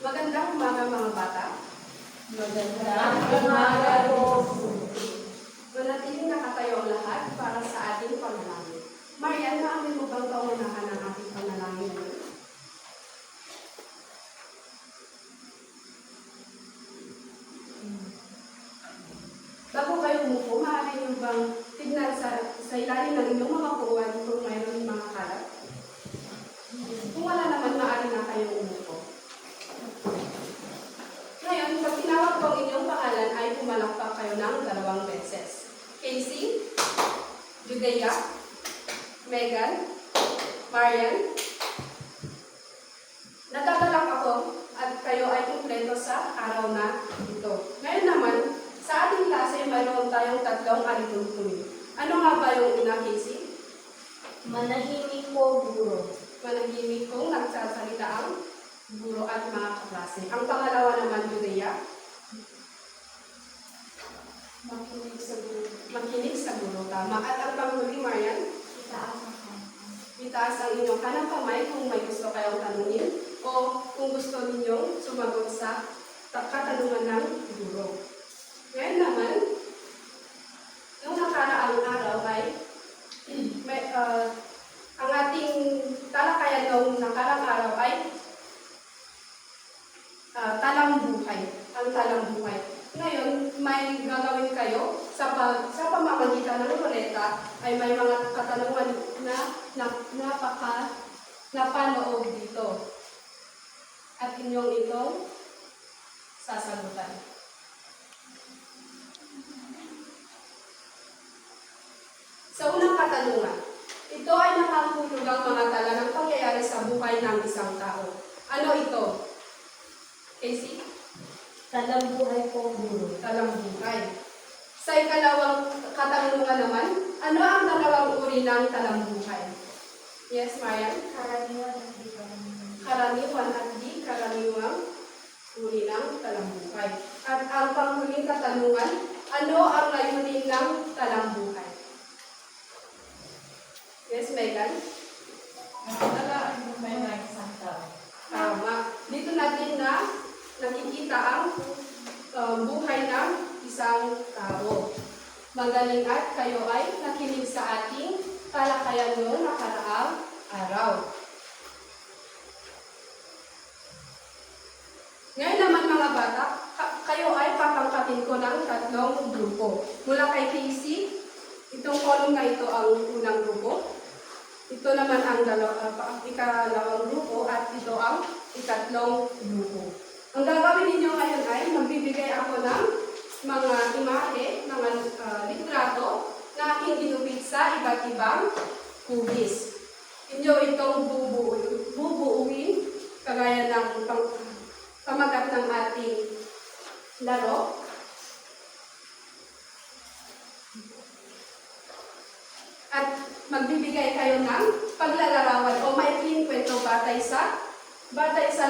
Magandang umaga mga bata. Magandang umaga po. Manatiling nakatayo ang lahat para sa ating panalangin. Marian, maamin mo bang paunahan ang ating panalangin ngayon? Bago kayo umupo, maaari niyo bang tignan sa ilalim ng inyong mga puuan kung mayroon mga kalat? Kung wala naman, maaari na kayong umupo. Ngayon, pag tinawag ko ang inyong pangalan ay pumalakpak kayo ng 2 beses. Casey, Judea, Megan, Marian. Nagagalak ako at kayo ay kumpleto sa araw na ito. Ngayon naman, sa ating klase, mayroon tayong 3 alituntunin. Ano nga ba yung una, Casey? Manahimik po, guro. Manahimik kung nagsasalita ang guro at mga kaklase. Ang pangalawa naman, Judea. Makinig sa guro. Tama. At ang panghuli, Marian? Itaas ang inyong kanang kamay kung may gusto kayong tanungin o kung gusto ninyong sumagot sa katanungan ng guro. Ngayon naman, yung nakaraang araw ay ang ating talakayan ng nakaraang araw ay talang buhay. Ang talang buhay. Ngayon, may gagawin kayo sa pamamagitan ng ruleta ay may mga katanungan na napaloob dito. At inyong itong sasagutan. Sa unang katanungan, ito ay nakahulog ang mga tala ng pangyayari sa buhay ng isang tao. Ano ito? Casey? Talang buhay po, guro. Talang buhay. Sa ikalawang katanungan naman, ano ang 2 uri ng talang buhay? Yes, Marian? Karaniwan at di karaniwan. Karaniwan at di karaniwang uri ng talang buhay. At ang panghuling katanungan, ano ang layunin ng talang buhay? Yes, Megan? Nakatala ang buhay ng isang tao. Tama. Dito natin na nakikita ang buhay ng isang tao. Magaling at kayo ay nakinig sa ating talakayan noong nakaraang araw. Ngayon naman mga bata, kayo ay papangkatin ko ng 3 grupo. Mula kay Casey, itong column na ito ang unang grupo. Ito naman ang ikalawang grupo at ito ang ikatlong grupo. Ang gagawin ninyo ngayon ay magbibigay ako ng mga imahe, mga litrato na aking ginupit sa iba't ibang hugis. Inyo itong bubuuin kagaya ng pamagat ng ating laro. At magbibigay kayo ng paglalarawan o maikling kwento batay sa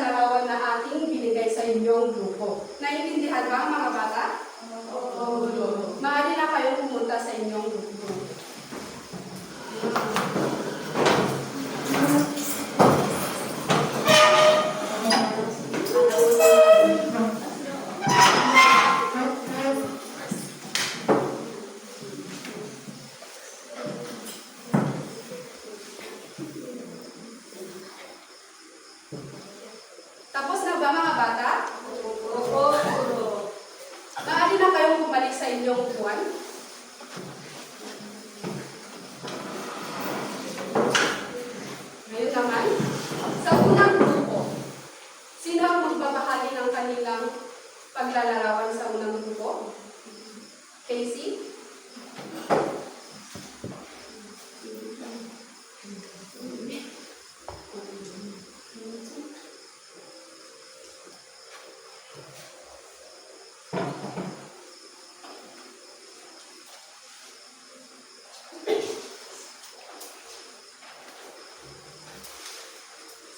larawan na ating binigay sa inyong grupo. Naiintindihan ba mga bata? Oo. Maaari na kayong pumunta sa inyong grupo. Tapos na ba mga bata? Oo. Maaari na kayong bumalik sa inyong upuan. Ngayon naman, sa unang grupo, sino ang magbabahagi ng kanilang paglalarawan sa unang grupo? Casey?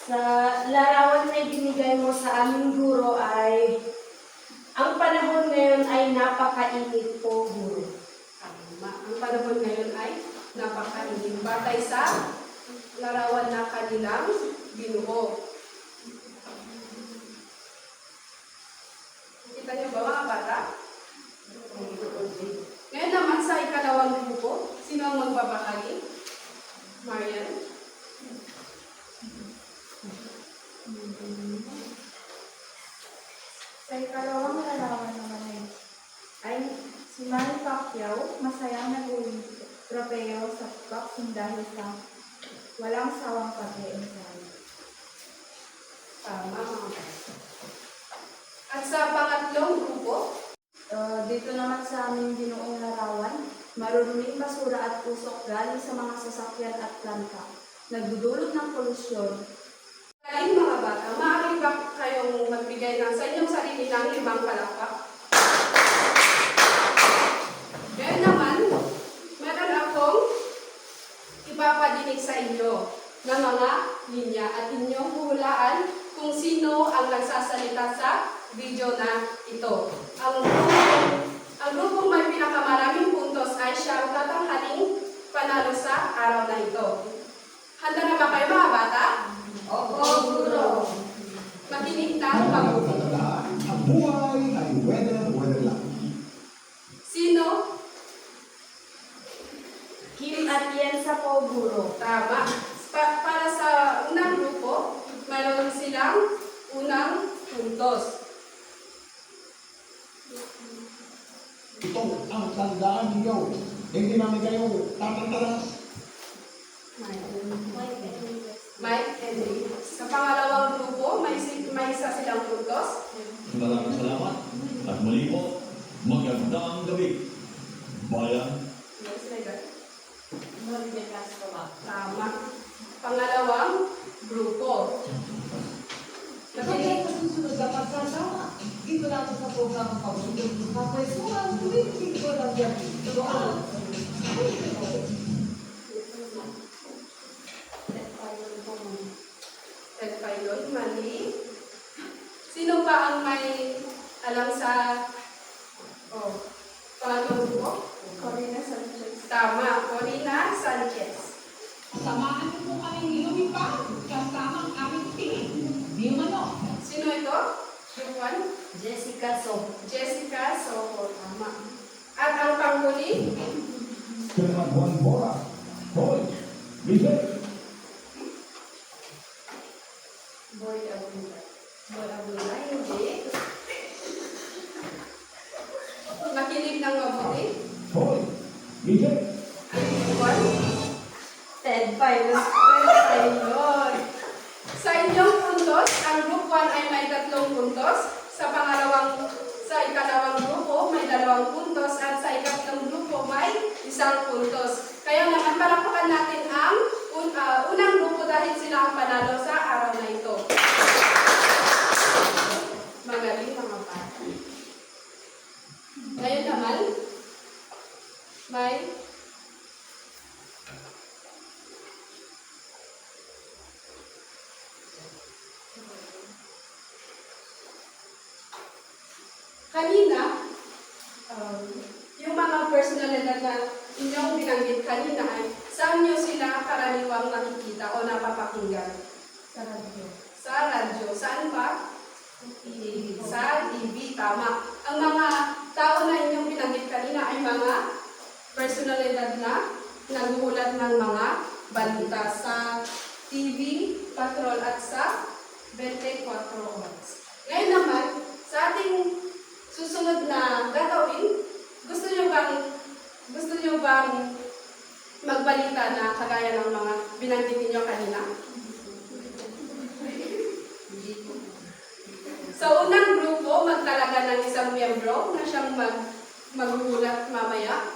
Sa larawan na ibinigay mo sa aming guro ay ang panahon ngayon ay napakainit po, guro. Ang panahon ngayon ay napakainit. Batay sa larawan na kanilang binuo. Nakikita niyo ba mga bata? Ngayon naman sa ikalawang grupo, sino ang magbabahagi? Marian? Sa ikalawang larawan naman ay si Manny Pacquiao masayang nag-uwing tropeo sa boxing dahil sa walang sawang pag-iinsan. Tama mga bata. At sa pangatlong grupo, Dito naman sa aming binuong larawan, maruruming basura at usok galing sa mga sasakyan at planta. Nagdudulot ng polusyon. galing mga bata, maaari ba kayong magbigay ng sa inyong sarili ng limang palakpak? Ngayon naman, meron akong ipapadinig sa inyo ng mga linya at inyong hulaan kung sino ang nagsasalita sa video na ito. Ang grupong may pinakamaraming puntos ay siya ang tatanghaling panalo sa araw na ito. Handa na ba kayo mga bata? Opo, guro. Makinig na mabuti. Ang buhay ay weather lang. Sino? Kim at Yensa po, guro. Tama. Para sa unang grupo, mayroon silang unang puntos. Ito ang tandaan ninyo. Hindi namin kayo tatantaras. Mike and Lee. Sa pangalawang grupo, may isa silang puntos. Maraming salamat. At muli po, magandang gabi. Bayan. Tama. Pangalawang grupo. Makinig. Susunod na pagsasama. Dito natin sa program ng pagsunod ng kapwesuhan. Tumitig ko lang yan. Tuloan. Ted Pailon, mali. Sino pa ang may alam sa pangatlong grupo? Corina Sanchez. Tama, Corina Sanchez. Samahan niyo po kaming lumipad kasama ang aming team. Di mano. Sino ito? Yung one? Jessica So. Jessica Soho. Tama. At ang panghuli? Kailangan Juan Bora. Hoy! Lizette! Boy Abulay. Boy Abulay, hindi. Makinig ng mabuti. Hoy! Lizette! Ang one? Ted Pailon. Ayun. Sa inyong puntos, ang group 1 ay may 3 puntos. Sa ikalawang grupo, may 2 puntos. At sa ikatlong grupo, may 1 puntos. Kaya naman, palakpakan natin ang unang grupo dahil sila ang panalo sa araw na ito. Magaling mga bata. Ngayon naman, may kanina, yung mga personalidad na inyong binanggit kanina ay saan nyo sila karaniwang nakikita o napapakinggan? Sa radyo. Sa radyo. Saan ba? Sa TV. Tama. Ang mga tao na inyong binanggit kanina ay mga personalidad na naguhulat ng mga balita sa TV, Patrol at sa 24 Oras. Ngayon naman, sa ating susunod na gagawin, gusto nyo bang magbalita na kagaya ng mga binanggit niyo kanina? Sa unang grupo, magtalaga ng isang miyembro na siyang maghuhulat mamaya.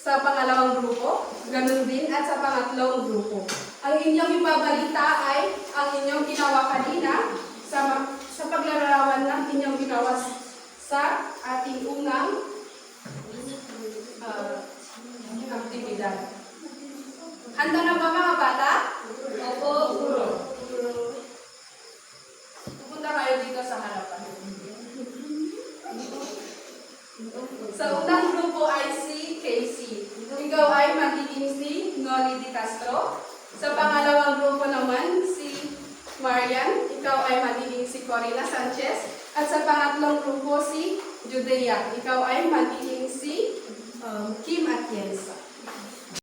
Sa pangalawang grupo, ganun din, at sa pangatlong grupo. Ang inyong ibabalita ay ang inyong ginawa kanina sa paglarawan na inyong ginawa sa ating unang aktibidad. Handa na ba mga bata? Opo, guro. Pupunta kayo dito sa harapan. Sa unang grupo ay si Casey. Ikaw ay magiging si Noli Di Castro. Sa pangalawang grupo naman si Marian. Ikaw ay magiging si Corina Sanchez. At sa pangatlong pangatlong grupo si Judea. Ikaw ay magiging si Kim Atienza.